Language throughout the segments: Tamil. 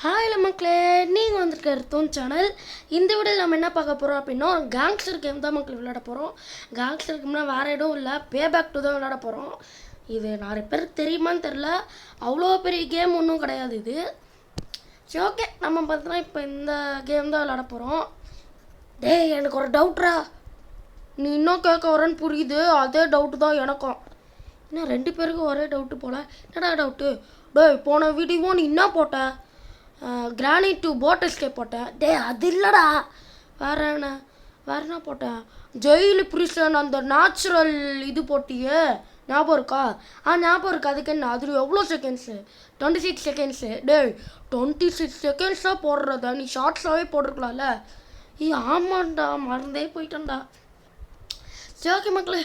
ஹாய் மக்களே, நீங்கள் வந்திருக்கிற தோன் சேனல். இந்த வீடியோவில் நம்ம என்ன பார்க்க போகிறோம் அப்படின்னா, கேங்ஸ்டர் கேம் தான் மக்கள் விளையாட போகிறோம். கேங்ஸ்டர் கேம்னா வேறு எதுவும் இல்லை, பே பேக் டு தான் விளையாட போகிறோம். இது நிறைய பேருக்கு தெரியுமான்னு தெரில, அவ்வளோ பெரிய கேம் ஒன்றும் கிடையாது இது. சரி, ஓகே, நம்ம பார்த்தோன்னா இப்போ இந்த கேம் தான் விளையாட போகிறோம். டேய், எனக்கு ஒரு டவுட்ரா. நீ இன்னும் கேட்க வரேன்னு புரியுது, அதே டவுட்டு தான் எனக்கும். இன்னும் 2 பேருக்கும் ஒரே டவுட்டு போல. என்னடா டவுட்டு? டேய், போன வீடியோ நீ என்ன போட்ட? கிரானைட் 2 போட் எஸ்கேப் போட்டேன். டே அது இல்லைடா, வேறு என்ன போட்டேன்? ஜெயிலு பிரிசன் அந்த நேச்சுரல் இது போட்டியே, ஞாபகம் இருக்கா? ஞாபகம் இருக்கா. அதுக்கு என்ன, அது எவ்வளோ செகண்ட்ஸு? 26 செகண்ட்ஸு. டே 26 செகண்ட்ஸாக போடுறத நீ ஷார்ட்ஸாகவே போட்டிருக்கலாம்ல. ஆமாண்டா, மறந்தே போயிட்டேன்டா. சரி, ஓகே மக்களே,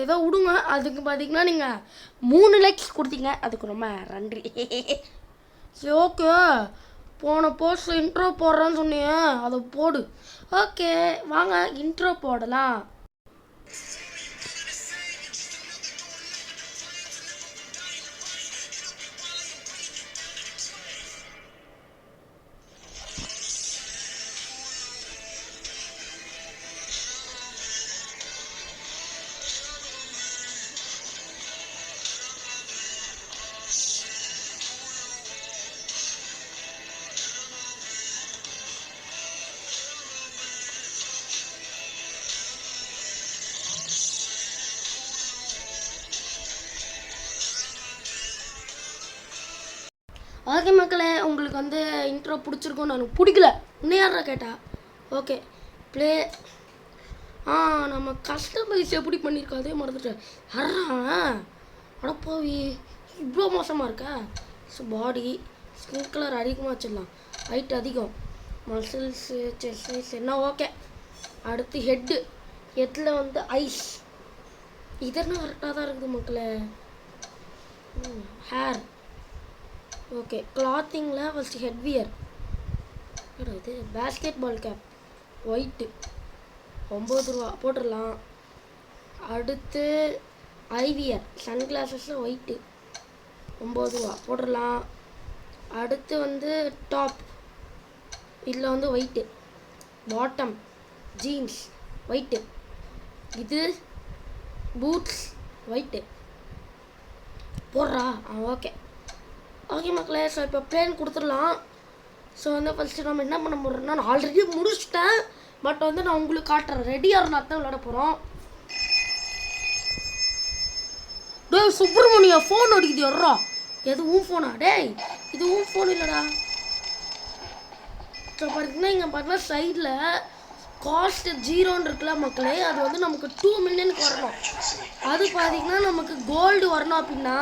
ஏதோ விடுங்க. அதுக்கு பார்த்தீங்கன்னா நீங்கள் 3 லைக்ஸ் கொடுத்தீங்க, அதுக்கு ரொம்ப நன்றி. சரி, ஓகே, போன போஸ்ட்டில் இன்ட்ரோ போடுறேன்னு சொன்னியே, அதை போடு. ஓகே, வாங்க இன்ட்ரோ போடலாம். ஓகே மக்களே, உங்களுக்கு வந்து இன்ட்ரோ பிடிச்சிருக்கோன்னு எனக்கு பிடிக்கல. இன்னும் யாரா கேட்டா? Okay, play. நம்ம கஸ்டமைஸ் எப்படி பண்ணியிருக்கோம் அதே மறந்துட்டேன். யாரா அடப்பாவி, இவ்வளோ மோசமாக இருக்கா? ஸோ பாடி ஸ்கின் கலர் அதிகமாக வச்சிடலாம், ஹைட் அதிகம், மசில்ஸு செஸ்ட் சைஸ் என்ன. ஓகே, அடுத்து ஹெட்டில் வந்து ஐஸ். இதெல்லாம் கரெக்டாக தான் இருக்குது மக்களே. Hair okay. கிளாத்திங்கில் ஃபஸ்ட்டு ஹெட்வியர். இது பேஸ்கெட் பால் கேப் ஒயிட்டு 9 ரூபா போட்டுடலாம். அடுத்து ஐவியர் சன்கிளாஸஸில் ஒயிட்டு 9 ரூபா போட்டுடலாம். அடுத்து வந்து டாப், இதில் வந்து ஒயிட்டு. Bottom jeans white. இது பூட்ஸ் ஒயிட்டு போடுறா. ஓகே ஓகே மக்களே, ஸோ இப்போ பிளேன் கொடுத்துடலாம். ஸோ வந்து ஃபஸ்ட்டு நம்ம என்ன பண்ண போகிறோம்னா, நான் ஆல்ரெடி முடிச்சிட்டேன், பட் வந்து நான் உங்களுக்கு காட்டுறேன். ரெடியாக நான் தான் விளையாட போகிறோம். டேய் சுப்பிரமணியா, ஃபோன் அடிக்குது எறா. எது உன் ஃபோனா? டேய் இது உன் ஃபோன் இல்லைடா. ஸோ பார்த்தீங்கன்னா இங்கே பார்த்தீங்கன்னா சைடில் காஸ்ட் 0ன்னு இருக்குல்ல மக்களே, அது வந்து நமக்கு 2 மில்லியனுக்கு வரணும். அது பார்த்தீங்கன்னா நமக்கு கோல்டு வரணும் அப்படின்னா,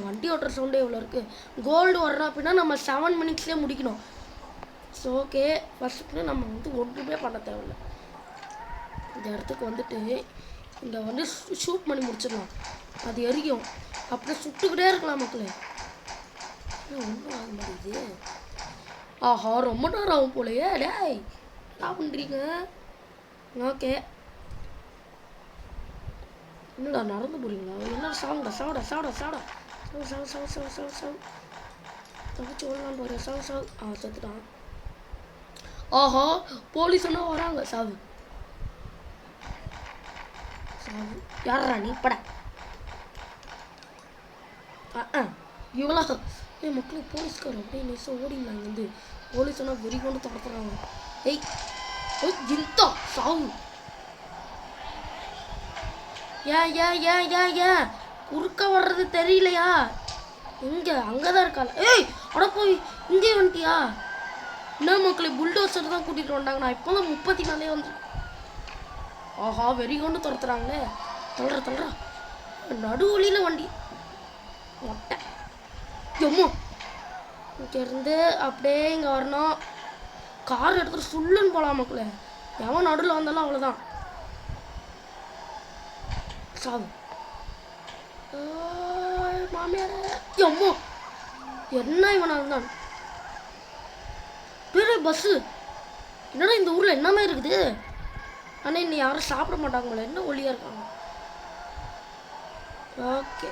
வண்டி ஓட்டுற சவுண்டே இவ்வளோ இருக்குது. கோல்டு வரணும் அப்படின்னா நம்ம 7 மினிட்ஸ்லேயே முடிக்கணும். ஸோ ஓகே, ஃபஸ்ட்டு நம்ம வந்து ஒன்றுமே பண்ண தேவையில்லை. இந்த இடத்துக்கு வந்துட்டு இந்த வந்து ஷூட் பண்ணி முடிச்சிடலாம். அது எரியும், அப்படியே சுட்டுக்கிட்டே இருக்கலாம் மக்களே. ஒன்றும் ஆக மாட்டேங்குது. ஆஹா, ரொம்ப நேரம் ஆகும் போலையே. டேய் என்ன பண்ணுறீங்க? ஓகே, என்னடா நடந்து போகிறீங்களா? என்ன சாவுடா சாவுடா சாவுடா சாவுடா சாவு தப்பிச்சு ஓடலாம் போகிற. சாவு செத்துட்டான். ஆஹா, போலீஸ் ஒன்றா வராங்க. சாவு யாரா நீ? பட இவளா மக்களுக்கு போலீஸ்கார் அப்படியே நெசம் ஓடினாங்க. வந்து போலீஸ் ஒன்றா வெறி கொண்டு துரத்துறாங்க. ஏய் இந்தா சாவு. ஏன் குறுக்க வர்றது தெரியலையா? இங்கே அங்கே தான் இருக்காள். ஏய் அட போய் இங்கே வந்துட்டியா? என்ன மக்களே, புல்டோசர் தான் கூட்டிகிட்டு வந்தாங்க. நான் இப்போ தான் 34 வந்து. ஆஹா, வெறி கொண்டு துரத்துறாங்களே. தள்ளுறா நடுவழியில் வண்டி மொட்டை. எம்மோ இங்கேருந்து அப்படியே இங்கே வரணும். கார் எடுத்துகிட்டு சுல்லுன்னு போகலாம் மக்களே. எவன் நடுவில் வந்தாலும் அவ்வளோதான். சாவு மாமியார. எம்மோ என்ன இவனா இருந்தான்? பெரிய பஸ்ஸு. என்னடா இந்த ஊரில் என்னமே இருக்குது? ஆனால் இன்னும் யாரும் சாப்பிட மாட்டாங்களே, என்ன ஒளியாக இருக்காங்க. ஓகே,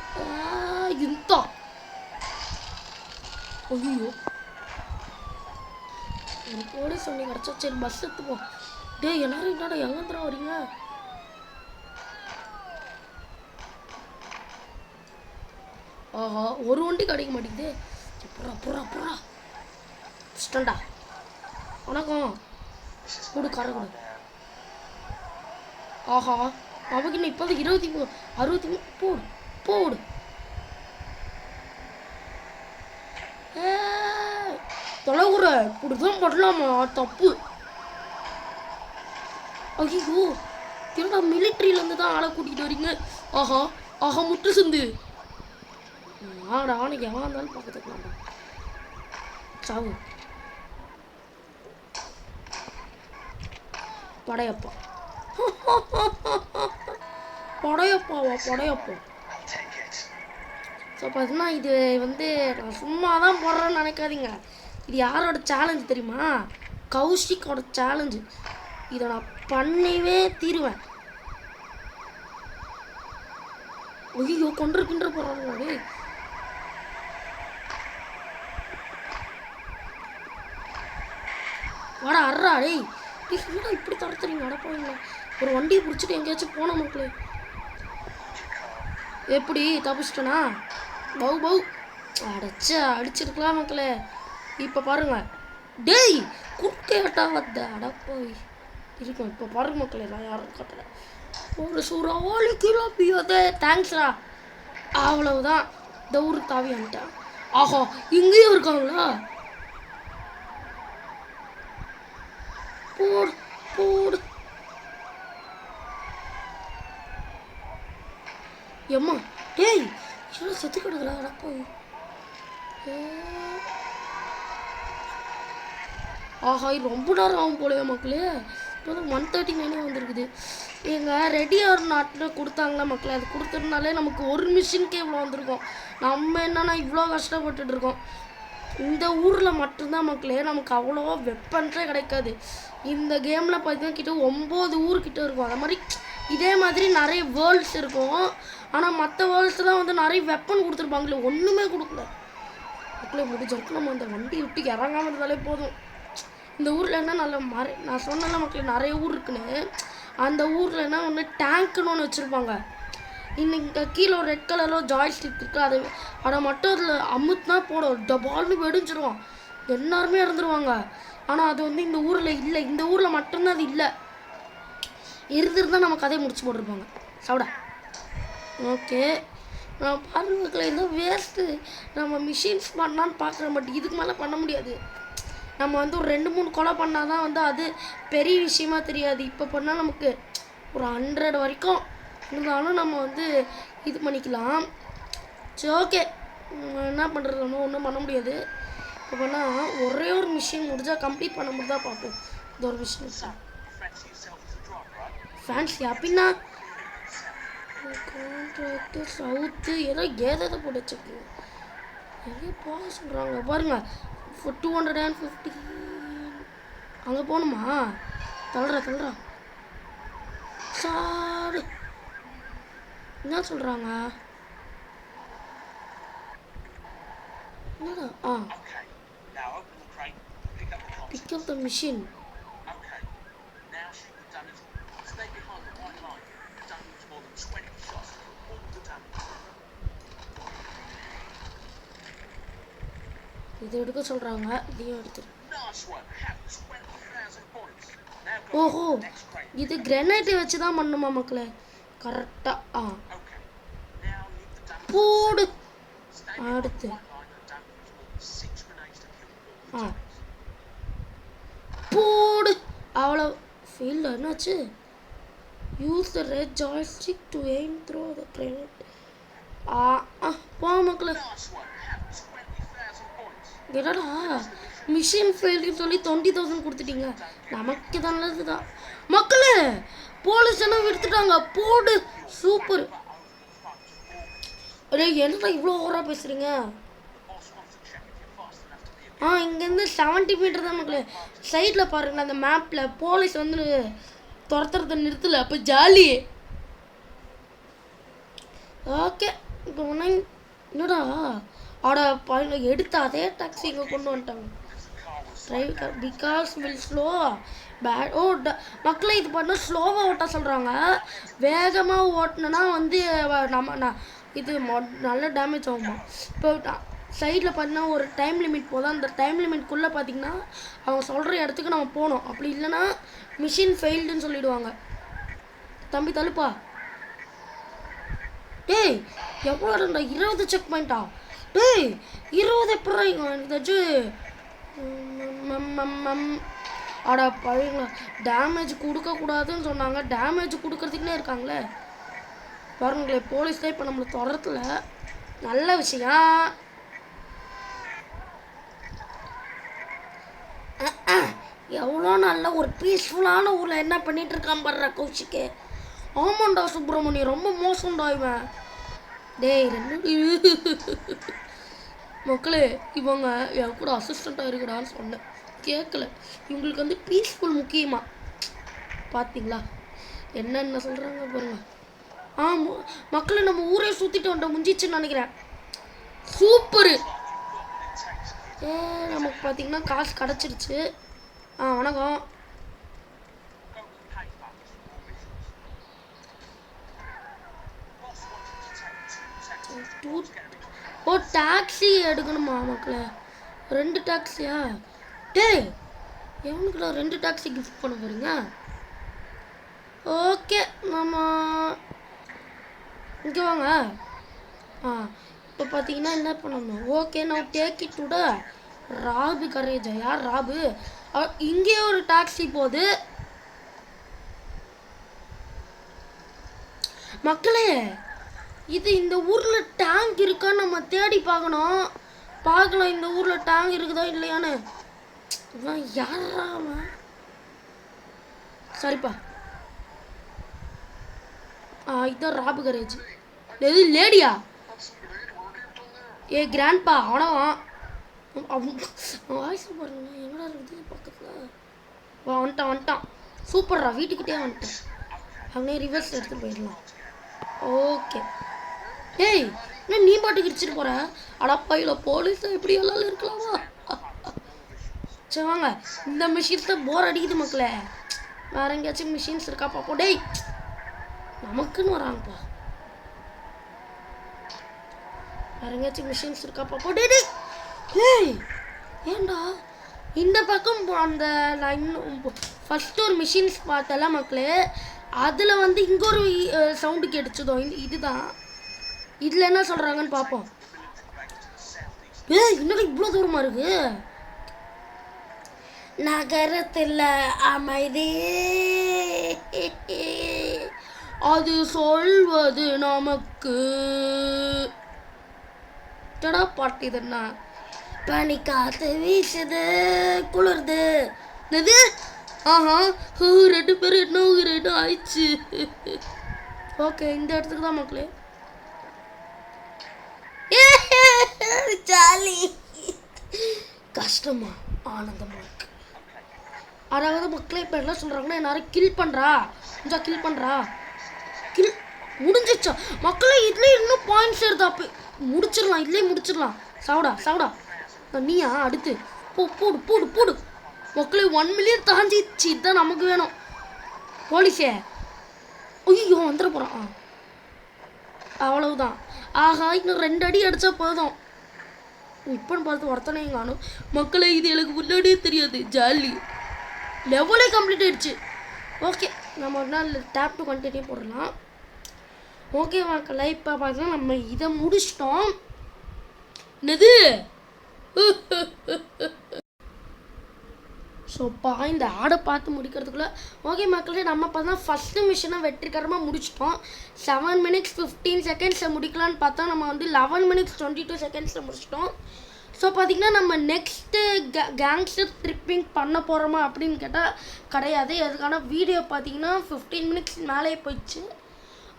இந்த ஐயோ ஒரு போலீஸ் வண்டி கிடச்சா சரி பஸ் எடுத்துப்போம். டேய் எல்லாரும் என்னடா எங்கேருந்துடா வரீங்க? ஆஹா ஒரு வண்டி கிடைக்க மாட்டேங்குது. புறா புறா புறா ஸ்டண்டா வணக்கம் கூடு காரை கொடு. ஆஹா அவக்கு இன்னும் இப்போது 63 போடு போடு. தொலைவுற இப்படிதான் பண்ணலாமா? தப்பு. ஐயோ என்னடா மிலிட்ரியிலேருந்து தான் ஆளை கூட்டிகிட்டு வரீங்க? ஆஹா ஆஹா முட்டு சிந்து ஆடா அவனுக்கு எவன் இருந்தாலும் பார்க்கறதுக்கு சாவு. படையப்பா படையப்பாவா படையப்பா. ஸோ பார்த்தீங்கன்னா இது வந்து நான் சும்மா தான் போடுறேன்னு நினைக்காதீங்க. இது யாரோட சேலஞ்சு தெரியுமா? கௌஷிக்கோட சேலஞ்சு. இதை நான் பண்ணவே தீருவேன். ஐயோ கொண்டு போகிறாங்க. வாடா அறா டேய் என்னடா இப்படி தரத்துறீங்க? அடப்பாங்க ஒரு வண்டியை பிடிச்சிட்டு எங்கேயாச்சும் போன மக்களே. எப்படி தப்பிச்சிட்டனா? பவு பவு அடைச்சா அடிச்சிருக்கலாம் மக்களே. இப்போ பாருங்க டேய் குறுக்கேட்டா வந்த அடப்பாய் இருக்கும். இப்போ பாருங்க மக்களே நான் யாரும் கட்டல ஒரு சூறாவளி கிலோ பியோதே தேங்க்ஸ்ரா. அவ்வளவுதான் இந்த ஊருக்கு தாவி வந்துட்டேன். ஆஹா இங்கேயும் இருக்காங்களா? போடு போடு. எம்மா டேய் என்ன செத்து கிடக்குறா? அடப்பா. ஆஹா ரொம்ப நேரம் ஆகும் போலையா மக்களே. இப்போ 139 வந்துருக்குது. எங்கள் ரெடி ஆர் நாட்டில் கொடுத்தாங்களா மக்களே. அது கொடுத்துருந்தாலே நமக்கு ஒரு மிஷினுக்கே இவ்வளோ வந்திருக்கும். நம்ம என்னன்னா இவ்வளோ கஷ்டப்பட்டுட்டு இருக்கோம். இந்த ஊரில் மட்டும்தான் மக்களே நமக்கு அவ்வளோவா வெப்பன்ஸே கிடைக்காது. இந்த கேமில் பார்த்தீங்கன்னா கிட்ட 9 ஊர்கிட்ட இருக்கும். அது மாதிரி இதே மாதிரி நிறைய வேர்ல்ட்ஸ் இருக்கும். ஆனால் மற்ற வேர்ல்ட்ஸ் தான் வந்து நிறைய வெப்பன் கொடுத்துருப்பாங்களே ஒன்றுமே கொடுக்கல மக்களே. முடிஞ்சவரைக்கும் நம்ம அந்த வண்டி விட்டு இறங்காமல் இருந்தாலே போதும். இந்த ஊரில் என்ன நல்ல நான் சொன்னல மக்களே நிறைய ஊர் இருக்குன்னு. அந்த ஊரில் என்ன ஒன்று டேங்க்குன்னு ஒன்று வச்சுருப்பாங்க. இன்னைக்கு கீழே ஒரு ரெட் கலரில் ஜாய்ஸ்டிக் இருக்குது. அதை மட்டும் அதில் அமுத்துனா போடும் டபால்னு வெடிஞ்சிருவான். எல்லாருமே இறந்துருவாங்க. ஆனால் அது வந்து இந்த ஊரில் இல்லை. இந்த ஊரில் மட்டும்தான் அது இல்லை. இருந்திருந்தால் நம்ம கதையை முடிச்சு போட்டிருப்பாங்க. சாப்பிட ஓகே நான் பாருங்களே ஏதோ வேஸ்ட்டு. நம்ம மிஷின்ஸ் பண்ணான்னு பார்க்குறேன். பட் இதுக்கு மேலே பண்ண முடியாது. நம்ம வந்து ஒரு 2-3 கொலை பண்ணால் தான் வந்து அது பெரிய விஷயமா தெரியாது. இப்போ பண்ணால் நமக்கு ஒரு 100 வரைக்கும் இருந்தாலும் நம்ம வந்து இது பண்ணிக்கலாம். சரி ஓகே என்ன பண்ணுறது? ஒன்றும் பண்ண முடியாது. இப்போ பண்ணால் ஒரே ஒரு மிஷின் முடிஞ்சால் கம்ப்ளீட் பண்ண முடிஞ்சா பார்ப்போம். இந்த ஒரு மிஷின் ஃபேன்சி அப்படின்னா கான்ட்ராக்டு சவுத்து ஏதோ போட்டு வச்சுருக்கீங்க. நிறைய போக சொல்கிறாங்க பாருங்க. 250 அங்கே போகணுமா? தள்ளுறா சாரு என்ன சொல்கிறாங்க? என்னடா pick up the machine. இது எடுக்க சொல்கிறாங்க. இதையும் எடுத்து. ஓஹோ இது கிரெனைட்டை வச்சு தான் பண்ணுமா மக்களே? கரெக்டாக போடு. அடுத்து போடு. அவ்வளோ ஃபீல்டு என்னாச்சு? Use the red joystick to aim throw the grenade. போ மக்களே. என்னடா மிஷின் ஃபெயில்னு சொல்லி 20,000 கொடுத்துட்டீங்க. நமக்கு தான் நல்லது தான் மக்களே. போலீஸ் எல்லாம் எடுத்துட்டாங்க. போடு சூப்பர். அரே என்னடா இவ்வளோ ஓவராக பேசுகிறீங்க? இங்கேருந்து 70 மீட்டர் தான் மக்களே. சைடில் பாருங்களேன் அந்த மேப்பில் போலீஸ் வந்து துரத்துறத நிறுத்தலை. அப்போ ஜாலி. ஓகே இப்போ என்னடா ஆட பையனை எடுத்து அதே டாக்ஸி இங்கே கொண்டு வந்துட்டாங்க. Driver because will slow bad. Oh மக்களை இது பண்ணால் ஸ்லோவாக ஓட்ட சொல்கிறாங்க. வேகமாக ஓட்டினா வந்து இது நல்ல டேமேஜ் ஆகுமா. இப்போ சைடில் பார்த்தீங்கன்னா ஒரு டைம் லிமிட் போதும். அந்த டைம் லிமிட்குள்ளே பார்த்தீங்கன்னா அவங்க சொல்கிற இடத்துக்கு நம்ம போகணும். அப்படி இல்லைன்னா மிஷின் ஃபெயில்டுன்னு சொல்லிவிடுவாங்க. தம்பி தள்ளுப்பா. டேய் எவ்வளோ இருந்தா 20 செக் பாயிண்டா? டேய் 20 எப்படா ஏதாச்சும் அடா பழங்களா. டேமேஜ் கொடுக்கக்கூடாதுன்னு சொன்னாங்க. டேமேஜ் கொடுக்கறதுக்குன்னே இருக்காங்களே பாருங்களே. போலீஸ் தான் இப்போ நம்மளை தொடரத்துல நல்ல விஷயம். எவ்வளோ நல்ல ஒரு பீஸ்ஃபுல்லான ஊரில் என்ன பண்ணிட்டு இருக்கான் பாடுற கௌஷிக்கு. ஆமாண்டா சுப்பிரமணியம் ரொம்ப மோசம்டா இவன். டேய் மக்களே இவங்க என் கூட அசிஸ்டண்ட்டாக இருக்குடான்னு சொன்னேன், கேட்கல. இவங்களுக்கு வந்து பீஸ்ஃபுல் முக்கியமா. பார்த்தீங்களா என்னென்ன சொல்கிறாங்க பாருங்க. மக்களை நம்ம ஊரே சுற்றிட்டு வந்துட்டோம், முடிஞ்சிச்சுன்னு நினைக்கிறேன். சூப்பரு. நமக்கு பார்த்தீங்கன்னா காசு கிடச்சிருச்சு. வணக்கம். ஓ டாக்ஸி எடுக்கணுமா மக்களே? 2 டாக்ஸியா? டேய் எவனுக்குடா 2 டாக்ஸி கிஃப்ட் பண்ண போகிறீங்க? ஓகே நம்ம இங்கே வாங்க. இப்போ பார்த்தீங்கன்னா என்ன பண்ணணும்? ஓகே நான் டேக் இட் டுட ராபு கரேஜா. யார் ராபு? இங்கே ஒரு டாக்ஸி போகுது. மக்களே இது இந்த ஊரில் டேங்க் இருக்கான்னு நம்ம தேடி பார்க்கணும். பார்க்கலாம் இந்த ஊரில் டேங்க் இருக்குதா இல்லையான்னு. யாரா சரிப்பா. இதுதான் ராபு கரேஜ். எது லேடியா? ஏ கிராண்ட்பா அவனவன் வாய்ஸ் பாருங்க. எங்கடா இருக்குது பக்கத்தில்? வந்துட்டான். சூப்பர்ரா. வீட்டுக்கிட்டே வந்துட்டேன். அப்படியே ரிவர்ஸ் எடுத்துகிட்டு போயிடலாம். ஓகே. ஏய் என்ன நீ பாட்டுக்கு இடிச்சிட்டு போகிற? அடப்பாயில போலீஸ் எப்படி எல்லாம் இருக்கலாமா? சரி வாங்க. இந்த மிஷின்ஸ் தான் போர் அடிக்குது மக்களே. வேறு எங்கேயாச்சும் மிஷின்ஸ் இருக்கா பார்ப்போம். டேய் நமக்குன்னு வராங்கப்பா. வேறு எங்கேயாச்சும் மிஷின்ஸ் இருக்கா பார்ப்போம். டேய் ஏய் ஏண்டா இந்த பக்கம் அந்த லைன் ஃபஸ்ட்டு ஒரு மிஷின்ஸ் பார்த்தல மக்களே. அதில் வந்து இங்கே ஒரு சவுண்டு கேட்டுச்சதோ. இதுதான். இதில் என்ன சொல்கிறாங்கன்னு பார்ப்போம். இன்னும் இவ்வளோ தூரமாக இருக்கு. நகரத்தில் அமைதி அது சொல்வது நமக்கு. டடா பாட்டு இதுன்னா பனி காத்து வீசுது குளிர்து. இது 2 பேர் என்ன ஆயிடுச்சு. ஓகே இந்த இடத்துக்கு தான் மக்களே. ஜாலி. கஷ்டமா ஆனந்தமா இருக்கு. அதாவது மக்களே இப்போ என்ன சொல்கிறாங்கன்னா எல்லாரும் கில் பண்ணுறா கில் முடிஞ்சிச்சா மக்களே. இதுலேயே இன்னும் பாயிண்ட்ஸ் வருது. அப்போ முடிச்சிடலாம். இதுலேயே முடிச்சிடலாம். சாவுடா நீயா அடுத்து போடு மக்களே. 1 மில்லியன் தாண்டிச்சு. இதுதான் நமக்கு வேணும். போலீஸே ஐயோ வந்துட போகிறான். அவ்வளவுதான். இன்னும் 2 அடி அடித்தா போதும். இப்போன்னு பார்த்து ஒருத்தனையும் காணும் மக்களே. இது எனக்கு முன்னாடியே தெரியாது. ஜாலி லெவலே கம்ப்ளீட் ஆயிடுச்சு. ஓகே நம்ம ஒரு நாள் டேப் டு கண்டினியூ போடலாம். ஓகே மக்களே இப்போ பார்த்தீங்கன்னா நம்ம இதை முடிச்சிட்டோம். என்னது ஸோப்பா இந்த ஆடை பார்த்து முடிக்கிறதுக்குள்ளே ஓகே மக்களே நம்ம பார்த்தா ஃபஸ்ட்டு மிஷனை வெற்றிகரமாக முடிச்சிட்டோம். 7 minutes 15 seconds முடிக்கலான்னு பார்த்தா நம்ம வந்து 11 minutes 22 seconds முடிச்சிட்டோம். ஸோ பார்த்திங்கன்னா நம்ம நெக்ஸ்ட்டு கேங்ஸ்டர் ட்ரிப்பிங் பண்ண போகிறோமா அப்படின்னு கேட்டால் கிடையாது. அதுக்கான வீடியோ பார்த்திங்கன்னா 15 minutes மேலே போயிடுச்சு.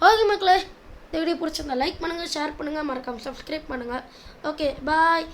ஓகே மக்களே இந்த வீடியோ பிடிச்சிருந்தா லைக் பண்ணுங்கள், ஷேர் பண்ணுங்கள், மறக்காமல் சப்ஸ்கிரைப் பண்ணுங்கள். Okay bye.